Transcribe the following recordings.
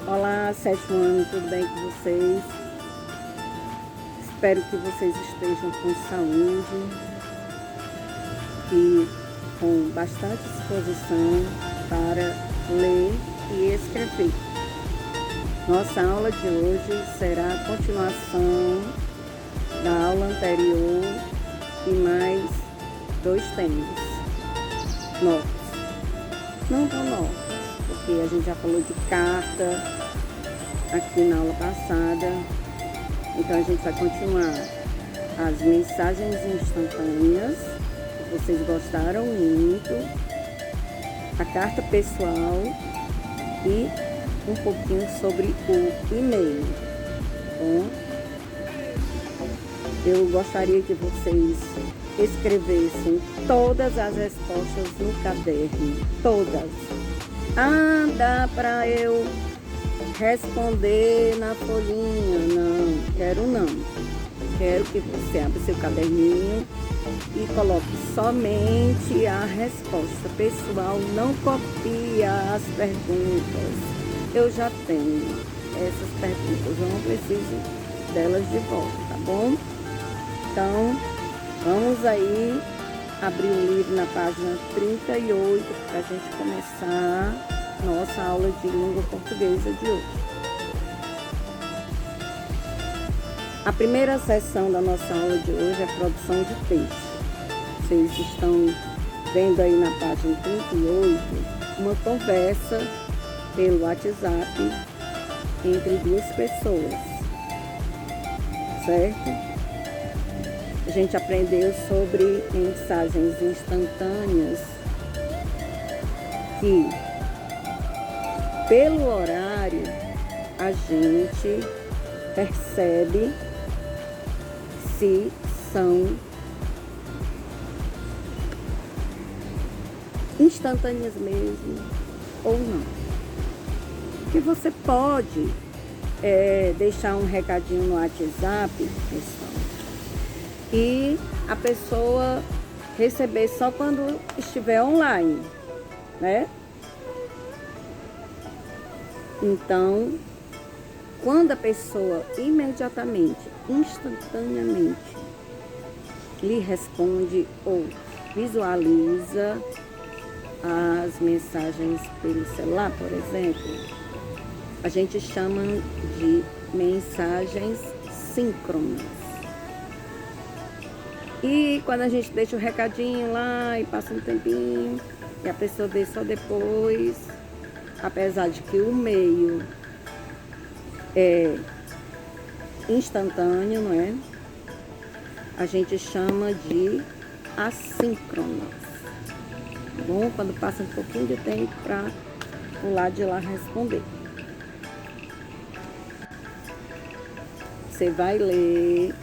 Olá, sétimo ano, tudo bem com vocês? Espero que vocês estejam com saúde e com bastante disposição para ler e escrever. Nossa aula de hoje será a continuação da aula anterior e mais 2 temas novos. Não tão novos, porque a gente já falou de carta aqui na aula passada. Então a gente vai continuar as mensagens instantâneas, que vocês gostaram muito, a carta pessoal e um pouquinho sobre o e-mail. Bom, eu gostaria que vocês escrevessem todas as respostas no caderno, todas. Ah, dá para eu responder na folhinha? Não, quero não. Quero que você abra seu caderninho e coloque somente a resposta. Pessoal, não copia as perguntas. Eu já tenho essas perguntas, eu não preciso delas de volta, tá bom? Então, vamos aí abrir o livro na página 38 para a gente começar nossa aula de língua portuguesa de hoje. A primeira sessão da nossa aula de hoje é produção de texto. Vocês estão vendo aí na página 38 uma conversa pelo WhatsApp entre 2 pessoas, certo? A gente aprendeu sobre mensagens instantâneas que, pelo horário, a gente percebe se são instantâneas mesmo ou não. Que você pode deixar um recadinho no WhatsApp, pessoal, e a pessoa receber só quando estiver online, né? Então, quando a pessoa imediatamente, instantaneamente, lhe responde ou visualiza as mensagens pelo celular, por exemplo, a gente chama de mensagens síncronas. E quando a gente deixa o recadinho lá e passa um tempinho e a pessoa vê só depois, apesar de que o meio é instantâneo, não é? A gente chama de assíncronas. Tá bom? Quando passa um pouquinho de tempo para o lado de lá responder. Você vai ler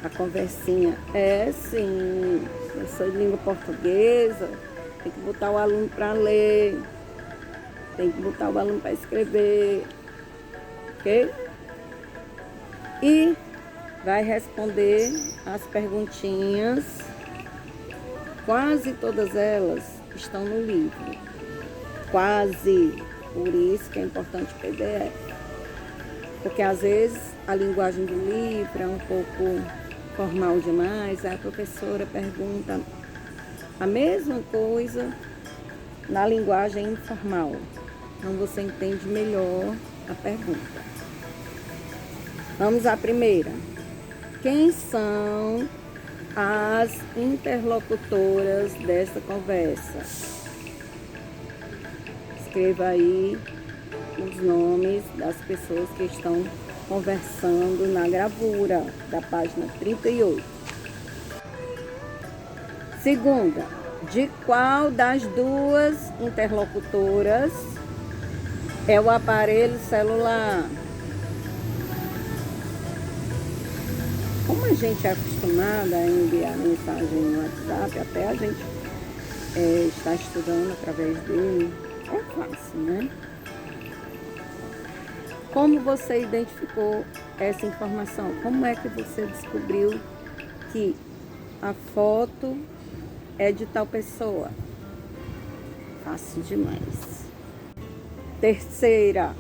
a conversinha. É sim, professor de língua portuguesa, tem que botar o aluno para ler, tem que botar o aluno para escrever, ok? E vai responder as perguntinhas, quase todas elas estão no livro, quase, por isso que é importante o PDF, porque às vezes a linguagem do livro é um pouco formal demais, aí a professora pergunta a mesma coisa na linguagem informal. Então você entende melhor a pergunta. Vamos à primeira. Quem são as interlocutoras desta conversa? Escreva aí os nomes das pessoas que estão conversando na gravura da página 38. Segunda, de qual das 2 interlocutoras é o aparelho celular? Como a gente é acostumada a enviar mensagem no WhatsApp, até a gente está estudando através dele, é fácil, né? Como você identificou essa informação? Como é que você descobriu que a foto é de tal pessoa? Fácil demais. Terceira,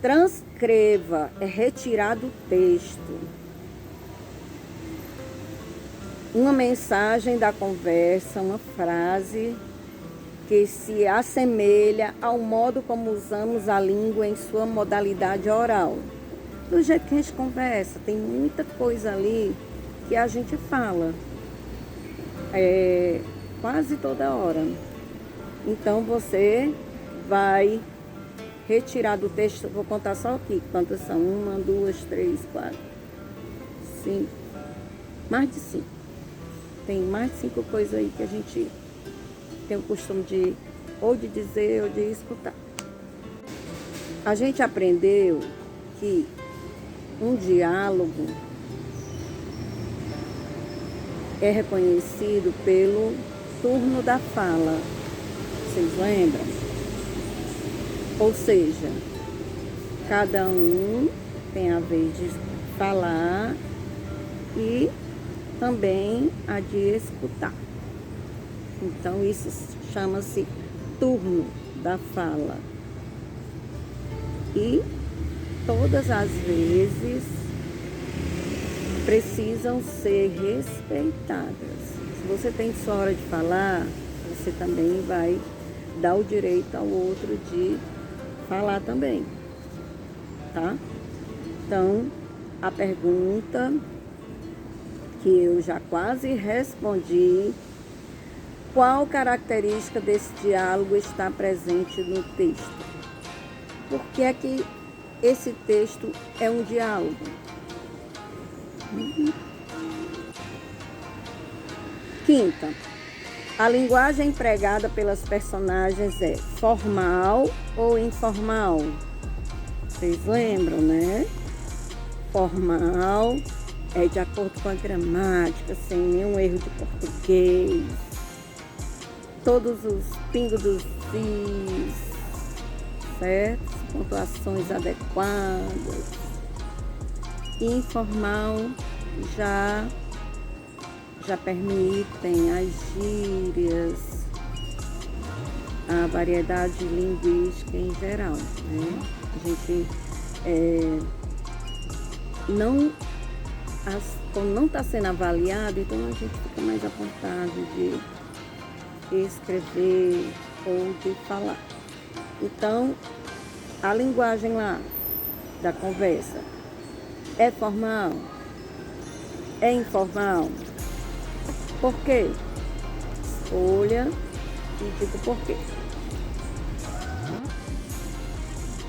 Transcreva, é retirar do texto uma mensagem da conversa, uma frase que se assemelha ao modo como usamos a língua em sua modalidade oral. Do jeito que a gente conversa, tem muita coisa ali que a gente fala quase toda hora. Então você vai retirar do texto, vou contar só aqui quantas são: 1, 2, 3, 4, 5, mais de 5. Tem mais de 5 coisas aí que a gente tem o costume de ou de dizer ou de escutar. A gente aprendeu que um diálogo é reconhecido pelo turno da fala. Vocês lembram? Ou seja, cada um tem a vez de falar e também a de escutar. Então, isso chama-se turno da fala. E todas as vezes precisam ser respeitadas. Se você tem sua hora de falar, você também vai dar o direito ao outro de falar também, tá? Então, a pergunta que eu já quase respondi: qual característica desse diálogo está presente no texto? Por que é que esse texto é um diálogo? Quinta, a linguagem empregada pelas personagens é formal ou informal? Vocês lembram, né? Formal é de acordo com a gramática, sem nenhum erro de português. Todos os pingos dos is, certo? Pontuações adequadas. Informal já permitem as gírias, a variedade linguística em geral, né? A gente como não está sendo avaliado, então a gente fica mais à vontade de escrever ou de falar. Então, a linguagem lá da conversa é formal? É informal? Por quê? Escolha e diga por quê.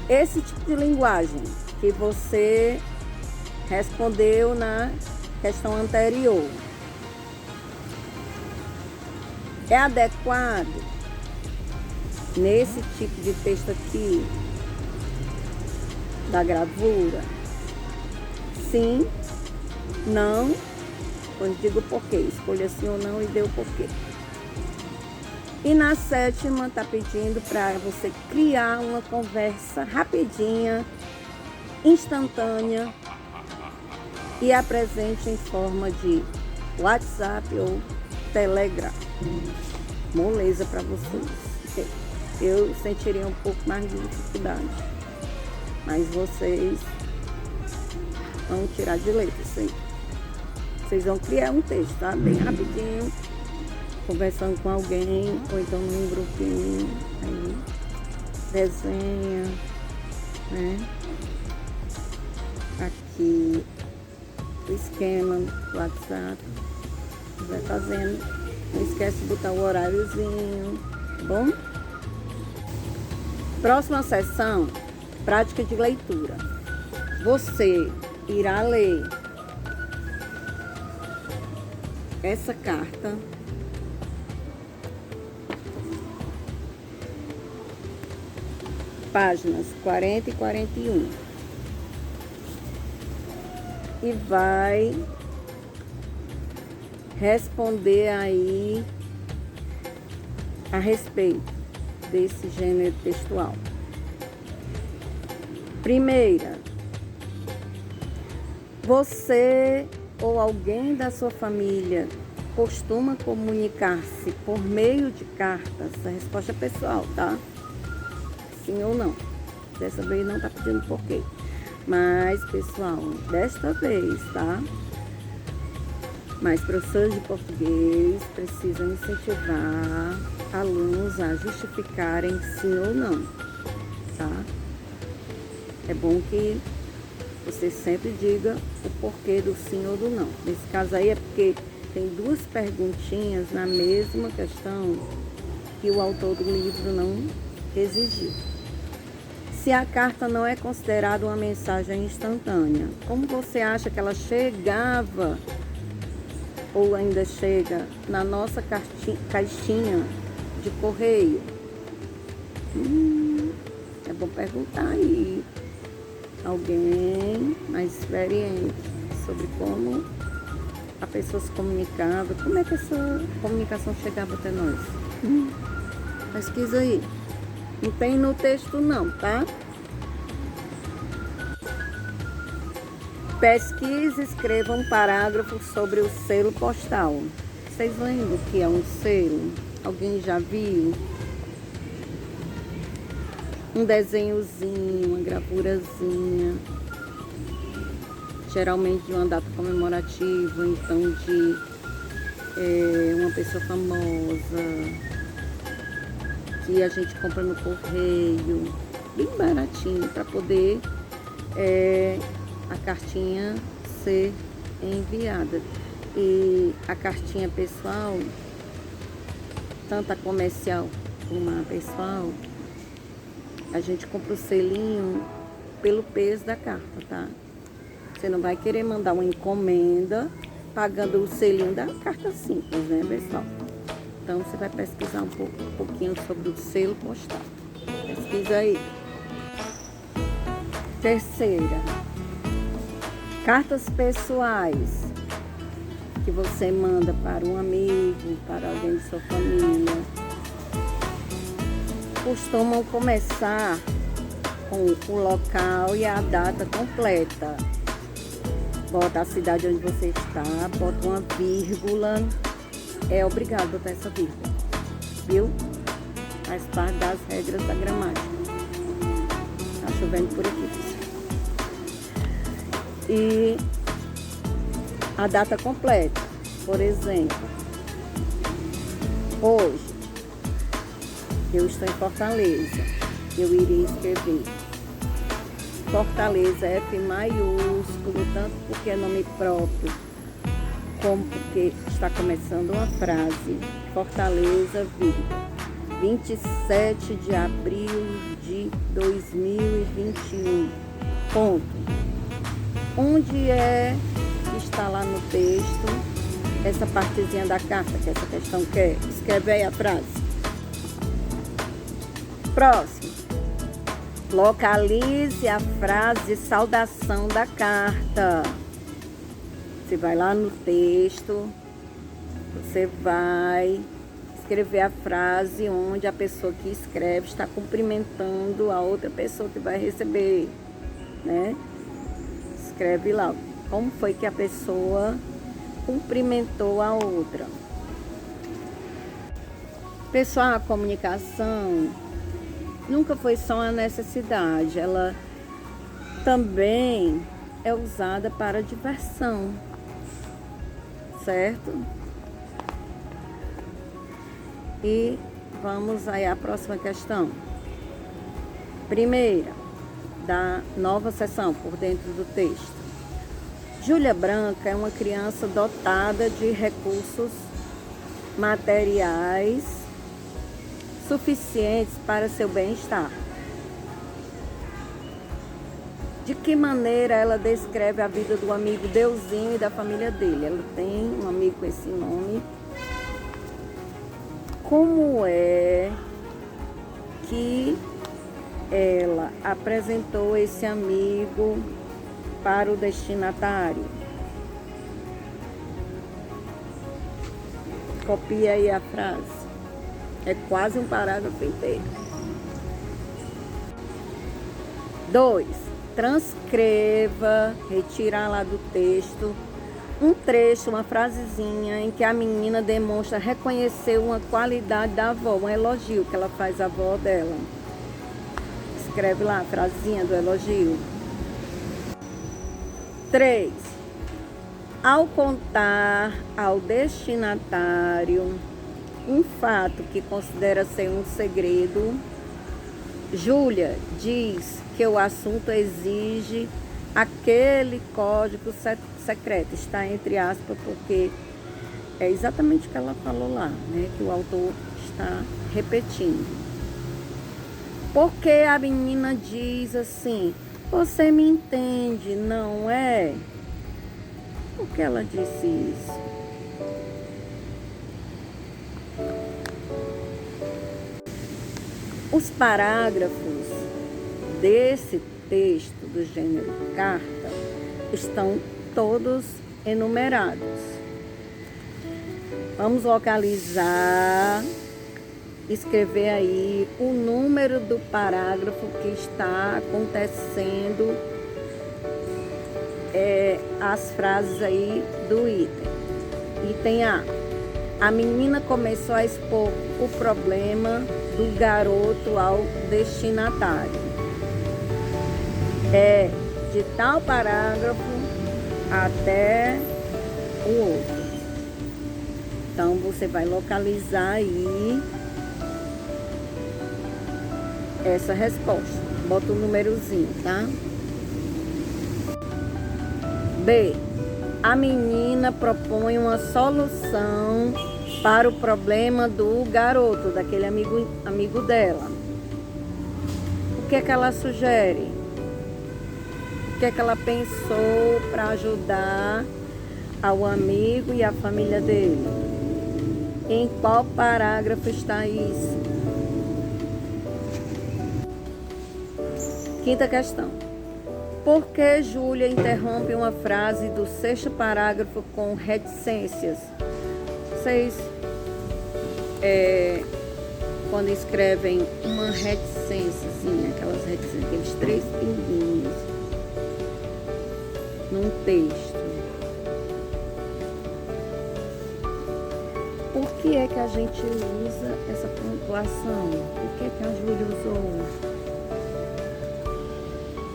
Esse tipo de linguagem que você respondeu na questão anterior é adequado nesse tipo de texto aqui da gravura? Sim, não, pois digo porquê. Escolha sim ou não e dê o porquê. E na sétima está pedindo para você criar uma conversa rapidinha, instantânea, e apresente em forma de WhatsApp ou Telegram. Moleza para vocês. Eu sentiria um pouco mais de dificuldade, mas vocês vão tirar de letra isso aí. Vocês vão criar um texto, tá? Bem rapidinho, conversando com alguém, ou então num grupinho, aí desenha, né? Aqui o esquema do WhatsApp, vai fazendo. Não esquece de botar o horáriozinho, tá bom? Próxima sessão, prática de leitura. Você irá ler essa carta páginas 40 e 41 e vai responder aí a respeito desse gênero textual. Primeira, você ou alguém da sua família costuma comunicar-se por meio de cartas? A resposta é pessoal, tá? Sim ou não? Dessa vez não tá pedindo porquê. Mas, pessoal, desta vez, tá? Mas professores de português precisam incentivar alunos a justificarem sim ou não, tá? É bom que você sempre diga o porquê do sim ou do não. Nesse caso aí é porque tem duas perguntinhas na mesma questão que o autor do livro não exigiu. Se a carta não é considerada uma mensagem instantânea, como você acha que ela chegava ou ainda chega na nossa caixinha de correio? É bom perguntar aí. Alguém mais experiente sobre como a pessoa se comunicava, como é que essa comunicação chegava até nós. Pesquisa aí. Não tem no texto não, tá? Pesquise e escreva um parágrafo sobre o selo postal. Vocês lembram o que é um selo? Alguém já viu? Um desenhozinho, uma gravurazinha. Geralmente de uma data comemorativa, então de uma pessoa famosa, que a gente compra no correio, bem baratinho, para poder a cartinha ser enviada. E a cartinha pessoal, tanto a comercial como a pessoal, a gente compra o selinho pelo peso da carta, tá? Você não vai querer mandar uma encomenda pagando o selinho da carta simples, né, pessoal? Então, você vai pesquisar um pouquinho sobre o selo postal. Pesquisa aí. Terceira. Cartas pessoais que você manda para um amigo, para alguém de sua família, costumam começar com o local e a data completa. Bota a cidade onde você está, bota uma vírgula. É obrigado a botar essa vírgula, viu? Faz parte das regras da gramática. Tá chovendo por aqui, pessoal. E a data completa. Por exemplo, hoje eu estou em Fortaleza. Eu iria escrever Fortaleza, F maiúsculo, tanto porque é nome próprio, como porque está começando uma frase. Fortaleza, vírgula, 27 de abril de 2021, ponto. Onde é que está lá no texto essa partezinha da carta que essa questão quer? Escreve aí a frase. Próximo. Localize a frase de saudação da carta. Você vai lá no texto, você vai escrever a frase onde a pessoa que escreve está cumprimentando a outra pessoa que vai receber, né? Escreve lá como foi que a pessoa cumprimentou a outra. Pessoal, a comunicação nunca foi só uma necessidade, ela também é usada para diversão, certo? E vamos aí à próxima questão. Primeira, da nova seção, por dentro do texto. Júlia Branca é uma criança dotada de recursos materiais suficientes para seu bem-estar. De que maneira ela descreve a vida do amigo Deusinho e da família dele? Ela tem um amigo com esse nome. Como é que ela apresentou esse amigo para o destinatário? Copia aí a frase. É quase um parágrafo inteiro. 2. Transcreva, retirar lá do texto, um trecho, uma frasezinha em que a menina demonstra reconhecer uma qualidade da avó, um elogio que ela faz à avó dela. escreve lá a frasezinha do elogio. 3. Ao contar ao destinatário um fato que considera ser um segredo, Júlia diz que o assunto exige aquele código secreto. Está entre aspas porque é exatamente o que ela falou lá, né? Que o autor está repetindo. Porque a menina diz assim: você me entende, não é? Por que ela disse isso? Os parágrafos desse texto do gênero carta estão todos enumerados. Vamos localizar, escrever aí o número do parágrafo que está acontecendo, as frases aí do item. Item A. A menina começou a expor o problema do garoto ao destinatário. É de tal parágrafo até o outro. Então, você vai localizar aí essa resposta. Bota o númerozinho, tá? B. A menina propõe uma solução para o problema do garoto, daquele amigo dela. O que é que ela sugere? O que é que ela pensou para ajudar ao amigo e a família dele? Em qual parágrafo está isso? Quinta questão. Por que Júlia interrompe uma frase do 6º parágrafo com reticências? Vocês, quando escrevem uma reticênciazinha, aquelas reticências, aqueles 3 pinguinhos num texto, por que é que a gente usa essa pontuação? Por que é que a Júlia usou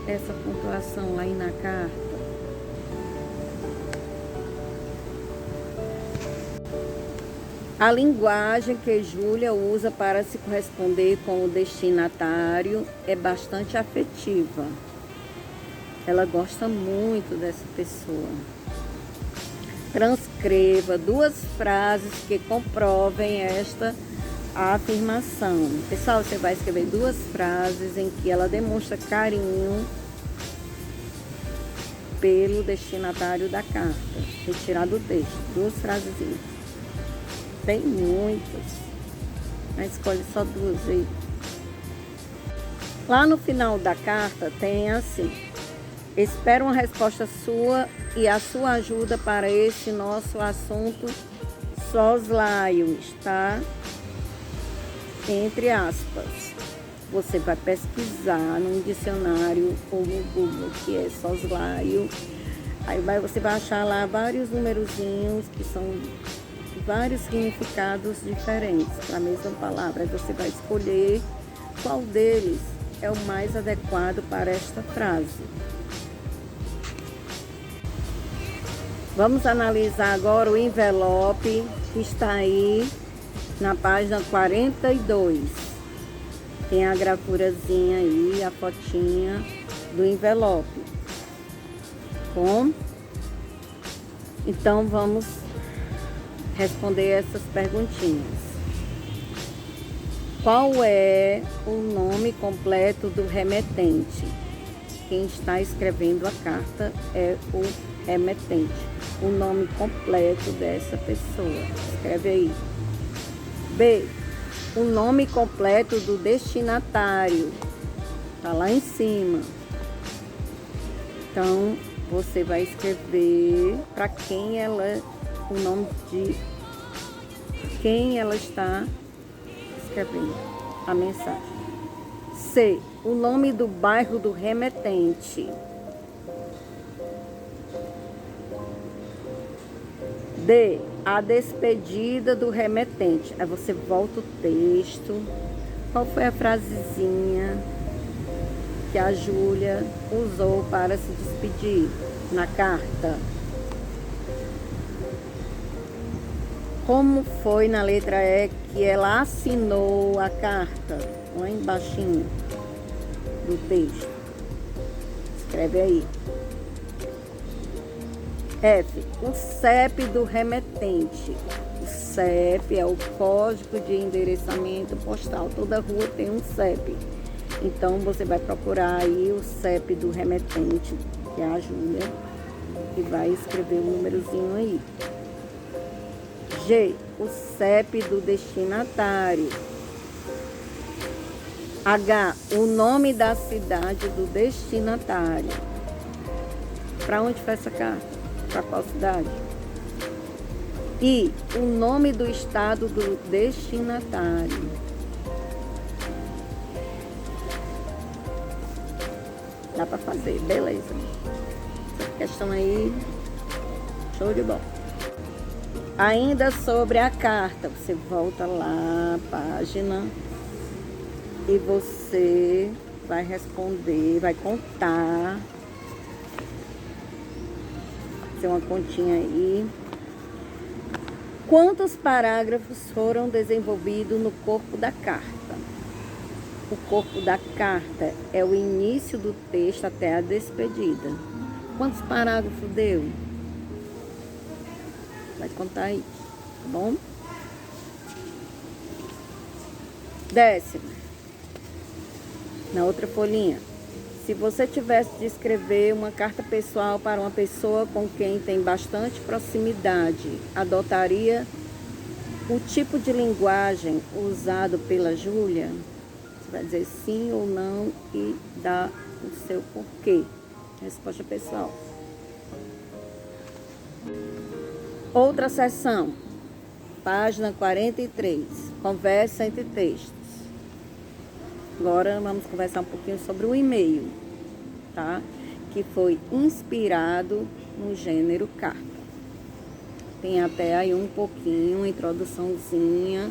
essa pontuação lá na carta? A linguagem que Júlia usa para se corresponder com o destinatário é bastante afetiva. Ela gosta muito dessa pessoa. Transcreva 2 frases que comprovem esta afirmação. Pessoal, você vai escrever 2 frases em que ela demonstra carinho pelo destinatário da carta. Retirar do texto. 2 frasezinhas. Tem muitas, mas escolhe só 2 aí. Lá no final da carta tem assim: espero uma resposta sua e a sua ajuda para esse nosso assunto soslaio, está entre aspas. Você vai pesquisar num dicionário ou no Google que é soslaio. Aí você vai achar lá vários numerozinhos que são vários significados diferentes para a mesma palavra. Aí você vai escolher qual deles é o mais adequado para esta frase. Vamos analisar agora o envelope que está aí na página 42. Tem a gravurazinha aí, a fotinha do envelope. Bom, então vamos responder essas perguntinhas. Qual é o nome completo do remetente? Quem está escrevendo a carta é o remetente. O nome completo dessa pessoa. Escreve aí. B. O nome completo do destinatário. Está lá em cima. Então, você vai escrever para quem ela, o nome de quem ela está escrevendo a mensagem. C. O nome do bairro do remetente. D. A despedida do remetente. Aí você volta o texto. Qual foi a frasezinha que a Júlia usou para se despedir na carta. Como foi na letra E que ela assinou a carta? Lá embaixinho do texto. Escreve aí. F. O CEP do remetente. O CEP é o Código de Endereçamento Postal. Toda rua tem um CEP. Então, você vai procurar aí o CEP do remetente, que é a Júlia, e vai escrever o númerozinho aí. G. O CEP do destinatário. H. O nome da cidade do destinatário. Para onde foi essa carta? Para qual cidade? I. O nome do estado do destinatário. Dá para fazer, beleza. Essa questão aí, show de bola. Ainda sobre a carta, você volta lá, página, e você vai responder, vai contar. Fazer uma continha aí. Quantos parágrafos foram desenvolvidos no corpo da carta? O corpo da carta é o início do texto até a despedida. Quantos parágrafos deu? Vai contar aí, tá bom? 10º. Na outra folhinha. Se você tivesse de escrever uma carta pessoal para uma pessoa com quem tem bastante proximidade, adotaria o tipo de linguagem usado pela Júlia? Você vai dizer sim ou não e dá o seu porquê. Resposta pessoal. Outra seção, página 43, conversa entre textos. Agora vamos conversar um pouquinho sobre o e-mail, tá? Que foi inspirado no gênero carta. Tem até aí um pouquinho, uma introduçãozinha,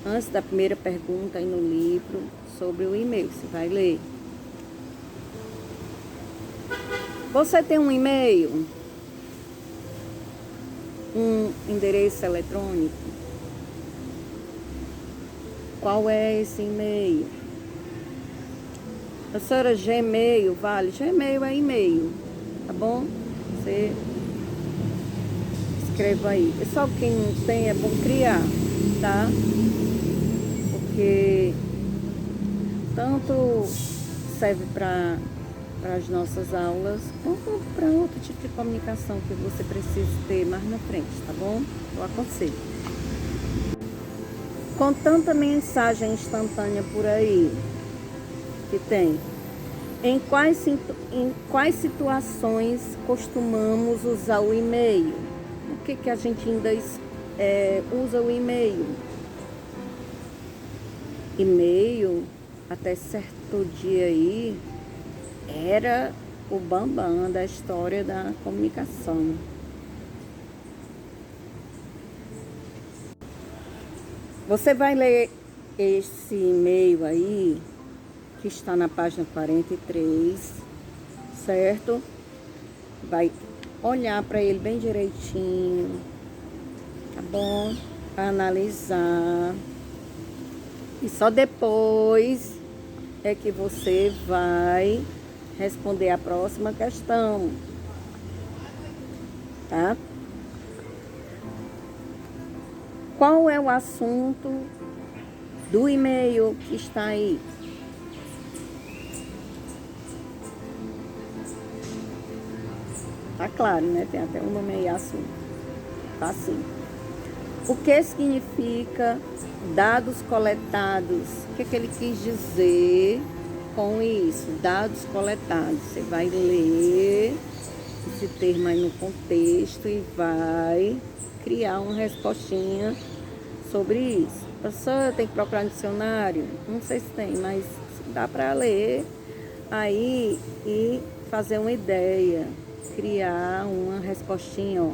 antes da primeira pergunta aí no livro, sobre o e-mail. Você vai ler. Você tem um e-mail? Um endereço eletrônico? Qual é esse e-mail? Professora, Gmail, vale? Gmail é e-mail, tá bom? Você escreva aí. Só quem não tem é bom criar, tá? Porque tanto serve para as nossas aulas, como para outro tipo de comunicação que você precisa ter mais na frente, tá bom? Eu aconselho. Com tanta mensagem instantânea por aí que tem, em quais situações costumamos usar o e-mail? Por que a gente ainda usa o e-mail? E-mail, até certo dia aí, era o bambam da história da comunicação. Você vai ler esse e-mail aí, que está na página 43, certo? Vai olhar para ele bem direitinho, tá bom? Para analisar. E só depois é que você vai responder a próxima questão, tá? Qual é o assunto do e-mail que está aí? Tá claro, né? Tem até um nome aí, assunto. Tá assim. O que significa dados coletados? O que ele quis dizer com isso? Dados coletados. Você vai ler esse termo aí no contexto e vai criar uma respostinha sobre isso. Professor, tem que procurar no dicionário? Não sei se tem, mas dá para ler aí e fazer uma ideia, criar uma respostinha, ó,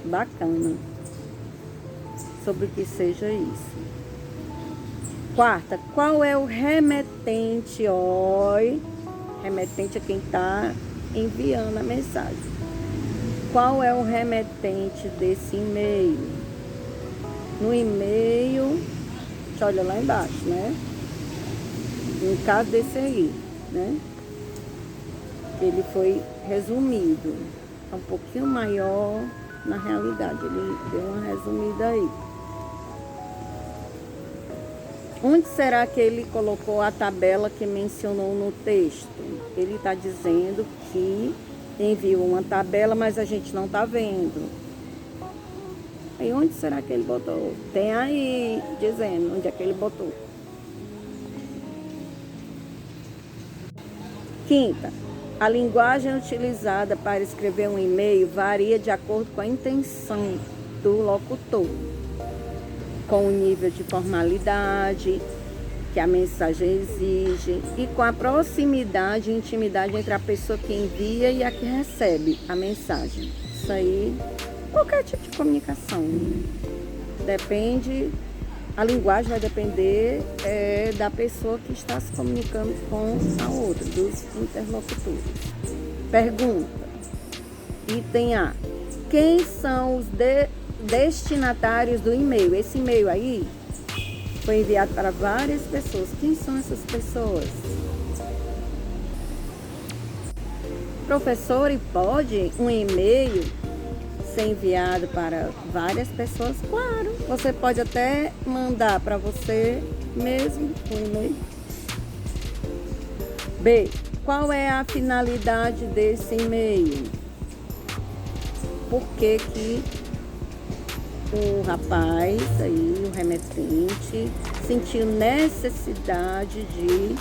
bacana sobre o que seja isso. Quarta, qual é o remetente? Oi, remetente é quem está enviando a mensagem. Qual é o remetente desse e-mail? No e-mail, olha lá embaixo, né? No caso desse aí, né? Ele foi resumido. É um pouquinho maior na realidade. Ele deu uma resumida aí. Onde será que ele colocou a tabela que mencionou no texto? Ele está dizendo que enviou uma tabela, mas a gente não está vendo. Aí onde será que ele botou? Tem aí dizendo onde é que ele botou. Quinta, a linguagem utilizada para escrever um e-mail varia de acordo com a intenção do locutor, com o nível de formalidade que a mensagem exige e com a proximidade e intimidade entre a pessoa que envia e a que recebe a mensagem. Isso aí, qualquer tipo de comunicação. Depende, a linguagem vai depender da pessoa que está se comunicando com a outra, dos interlocutores. Pergunta, item A. Quem são os destinatários do e-mail? Esse e-mail aí foi enviado para várias pessoas. Quem são essas pessoas? Professor, e pode um e-mail ser enviado para várias pessoas? Claro, você pode até mandar para você mesmo um e-mail. B. Qual é a finalidade desse e-mail? Por que que o rapaz aí, o remetente, sentiu necessidade de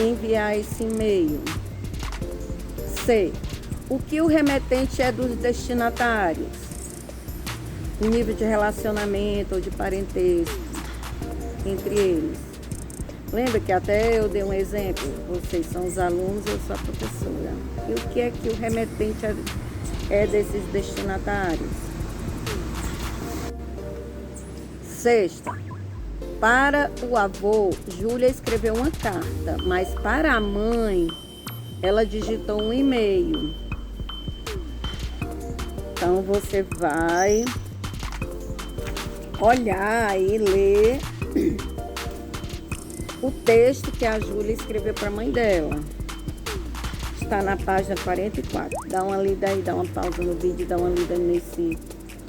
enviar esse e-mail? C. O que o remetente é dos destinatários? O nível de relacionamento ou de parentesco entre eles. Lembra que até eu dei um exemplo? Vocês são os alunos, eu sou a professora. E o que é que o remetente é desses destinatários? Sexta, para o avô, Júlia escreveu uma carta, mas para a mãe, ela digitou um e-mail. Então, você vai olhar e ler o texto que a Júlia escreveu para a mãe dela. Está na página 44. Dá uma lida aí, dá uma pausa no vídeo, dá uma lida nesse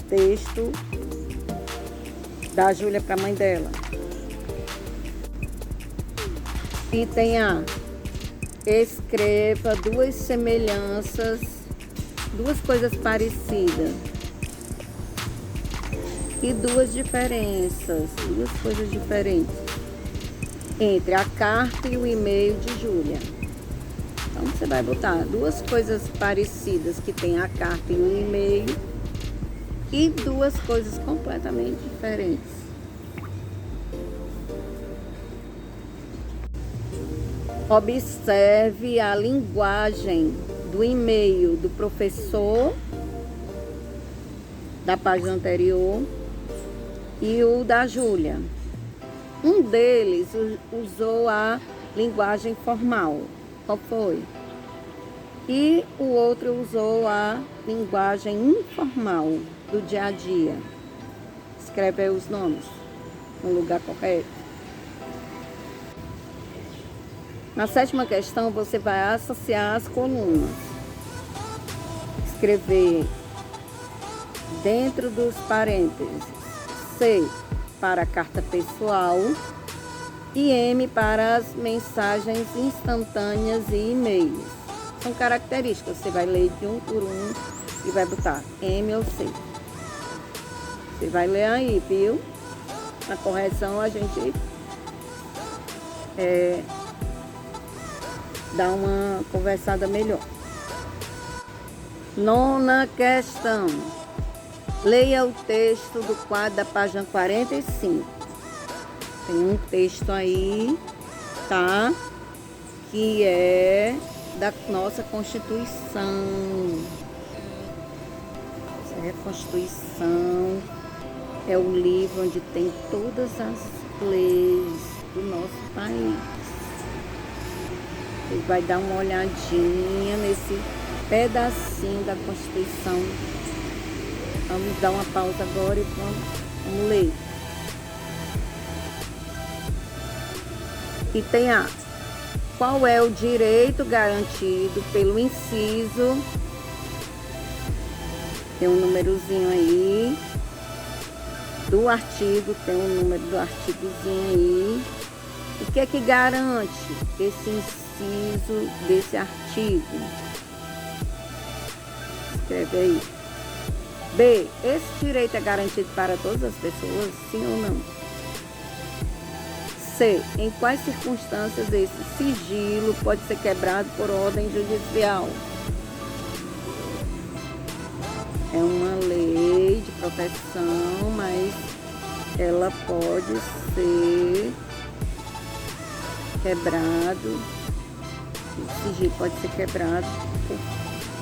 texto da Júlia para a mãe dela. Item A. Escreva duas semelhanças, duas coisas parecidas e duas diferenças, duas coisas diferentes entre a carta e o e-mail de Júlia. Então você vai botar duas coisas parecidas que tem a carta e o e-mail e duas coisas completamente diferentes. Observe a linguagem do e-mail do professor da página anterior e o da Júlia. Um deles usou a linguagem formal. Qual foi? E o outro usou a linguagem informal do dia a dia. Escreve aí os nomes no lugar correto. Na sétima questão, você vai associar as colunas. Escrever dentro dos parênteses C para a carta pessoal e M para as mensagens instantâneas e e-mails. São características, você vai ler de um por um e vai botar M ou C. Você vai ler aí, viu? Na correção a gente dá uma conversada melhor. Nona questão. Leia o texto do quadro da página 45. Tem um texto aí, tá? Que é da nossa Constituição. Essa é a Constituição. É o livro onde tem todas as leis do nosso país. Ele vai dar uma olhadinha nesse pedacinho da Constituição. Vamos dar uma pausa agora e vamos ler. E tem a: qual é o direito garantido pelo inciso? Tem um númerozinho aí do artigo, tem um número do artigozinho aí. O que é que garante esse inciso desse artigo? Escreve aí. B. Esse direito é garantido para todas as pessoas, sim ou não? C. Em quais circunstâncias esse sigilo pode ser quebrado por ordem judicial? É uma lei de proteção, mas ela pode ser quebrado. O sigilo pode ser quebrado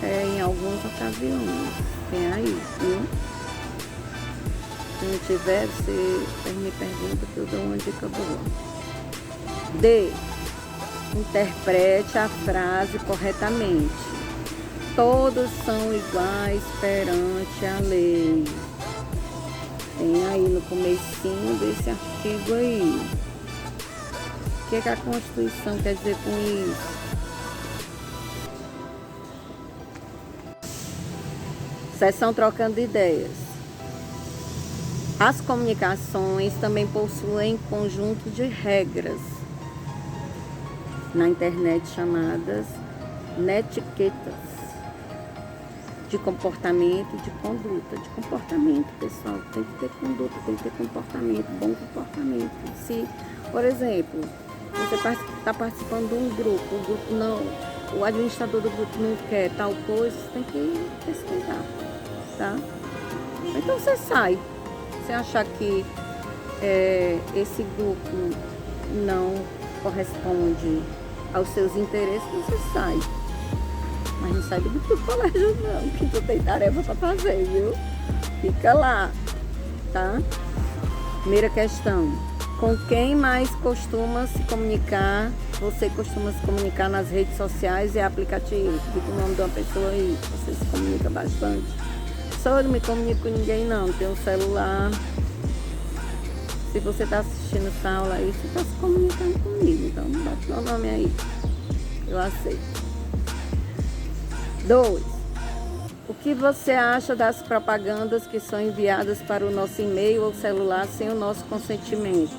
em algumas ocasiões. Tem aí, viu? Se não tiver, você me pergunta que eu dou uma dica boa. D. Interprete a frase corretamente. Todos são iguais perante a lei. Tem aí no comecinho desse artigo aí. O que a Constituição quer dizer com isso? Seção Trocando Ideias. As comunicações também possuem conjunto de regras na internet chamadas netiquetas de comportamento e de conduta. De comportamento, pessoal, tem que ter conduta, tem que ter comportamento, bom comportamento. Se, por exemplo, você está participando de um grupo, o grupo não, o administrador do grupo não quer tal coisa, você tem que respeitar, tá? Então você sai. Se achar que esse grupo não corresponde aos seus interesses, você sai. Mas não sai do grupo do colégio não, que tu tem tarefa para fazer, viu? Fica lá, tá? Primeira questão. Com quem mais costuma se comunicar? Você costuma se comunicar nas redes sociais e aplicativos? Fica o nome de uma pessoa aí, você se comunica bastante. Só eu não me comunico com ninguém não, tenho um celular. Se você está assistindo essa aula aí, você está se comunicando comigo, então bota meu nome aí, eu aceito. 2. O que você acha das propagandas que são enviadas para o nosso e-mail ou celular sem o nosso consentimento?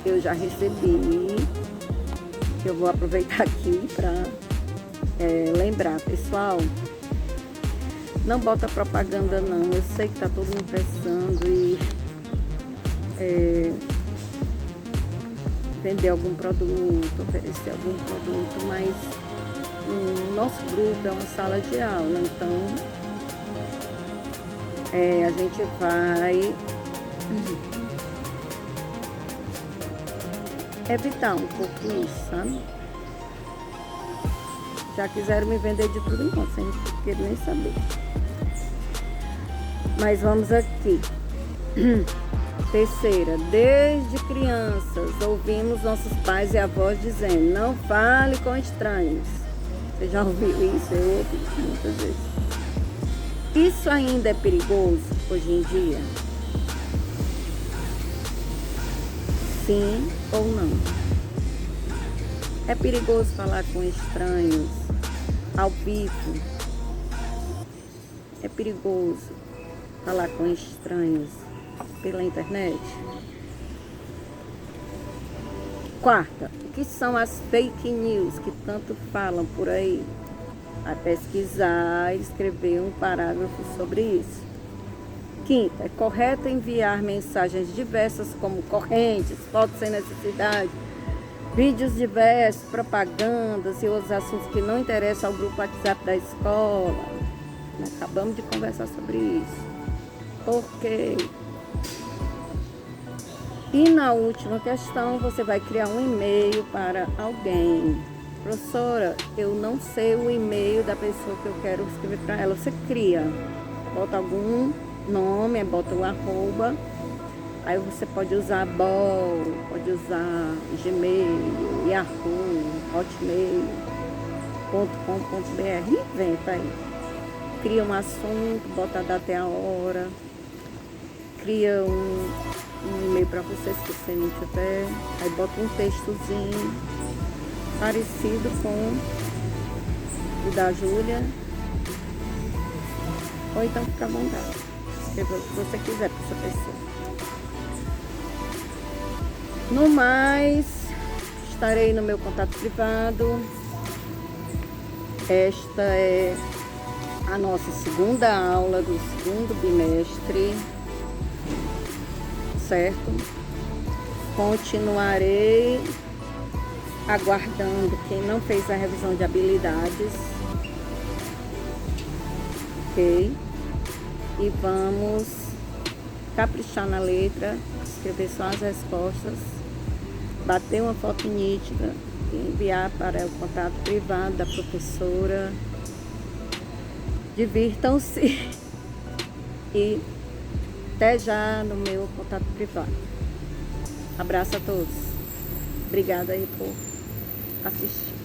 Eu já recebi, eu vou aproveitar aqui para lembrar, pessoal. Não bota propaganda não, eu sei que está todo mundo pensando e vender algum produto, oferecer algum produto, mas o nosso grupo é uma sala de aula, então a gente vai evitar um pouco isso, sabe? Já quiseram me vender de tudo enquanto, sem querer nem saber. Mas vamos aqui. Terceira, desde crianças ouvimos nossos pais e avós dizendo: não fale com estranhos. Você já ouviu isso? Eu ouvi muitas vezes. Isso ainda é perigoso hoje em dia? Sim ou não? É perigoso falar com estranhos ao vivo? É perigoso falar com estranhos pela internet? Quarta, o que são as fake news que tanto falam por aí? Vai pesquisar e escrever um parágrafo sobre isso. Quinta, é correto enviar mensagens diversas como correntes, fotos sem necessidade, vídeos diversos, propagandas e outros assuntos que não interessam ao grupo WhatsApp da escola. Acabamos de conversar sobre isso. Por quê? E na última questão, você vai criar um e-mail para alguém. Professora, eu não sei o e-mail da pessoa que eu quero escrever para ela. Você cria, bota algum nome, bota o arroba Aí você pode usar Bol, pode usar Gmail, Yahoo, Hotmail.com.br, inventa aí. Cria um assunto, bota a data e a hora, cria um e-mail para você se você não tiver, aí bota um textozinho parecido com o da Júlia, ou então fica à vontade, escreva o que você quiser para essa pessoa. No mais, estarei no meu contato privado. Esta é a nossa segunda aula do segundo bimestre, certo? Continuarei aguardando quem não fez a revisão de habilidades, ok? E vamos caprichar na letra, escrever só as respostas, bater uma foto nítida e enviar para o contato privado da professora. Divirtam-se e até já no meu contato privado. Abraço a todos. Obrigada aí por assistir.